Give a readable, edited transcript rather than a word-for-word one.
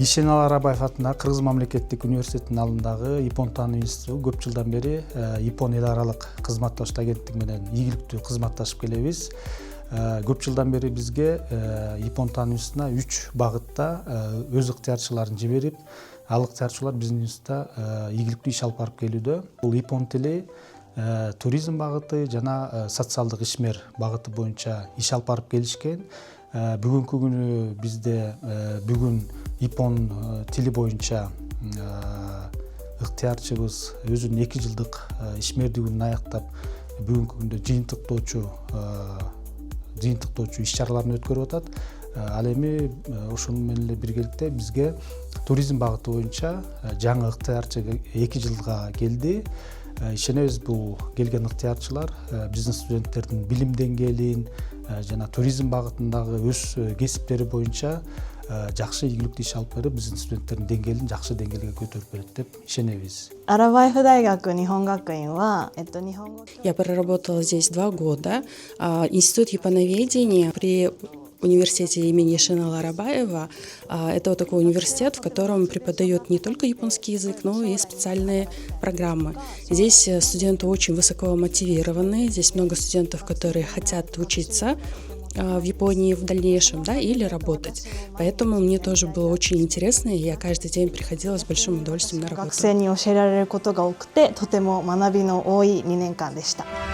Ишенал Арабаев атындагы Кыргыз мамлекеттик университетинин алдындагы Япон таануу институту көп жылдан бери Япон эл аралык кызматташуу агенттиги менен ийгиликтүү кызматташып келебиз. Көп жылдан бери бизге Япон таануу институтуна 3 багытта өз ыктыярчыларын жиберип, ал ыктыярчылар биздин институтта ийгиликтүү иш алып барып келүүдө. Бул япон тили, туризм багыты жана социалдык ишмер багыты боюнча иш алып барып келишкен. Бүгүнкү күнү бизде бүгүн япон тили боюнча ыктыярчыбыз өзүнүн 2 жылдык ишмердигин аяктап, бүгүнкү күндө жыйынтыктоочу иш-чараларын өткөрүп атат. Ал эми ошону менен эле биргеликте бизге туризм багыты боюнча жаңы ыктыярчы 2 жылга келди. Ишенебиз, бул келген ыктыярчылар биздин студенттердин билим деңгээлин жана туризм багытындагы өз кесиптери боюнча жакшы ийгиликтүү иш алып берип, биздин студенттердин деңгээлин жакшы деңгээлге көтөрүп берет деп ишенебиз. Арабаев дайгак Нихонгакуин ва Нихонго. Я проработала здесь 2 года. Институт японоведения при университете имени Ишенала Арабаева. Это вот такой университет, в котором преподают не только японский язык, но и специальные программы. Здесь студенты очень высоко мотивированы. Здесь много студентов, которые хотят учиться в Японии в дальнейшем, да, или работать. Поэтому мне тоже было очень интересно, и я каждый день приходила с большим удовольствием на работу. 学生に教えられることが多くて、とても学びの多い2年間でした。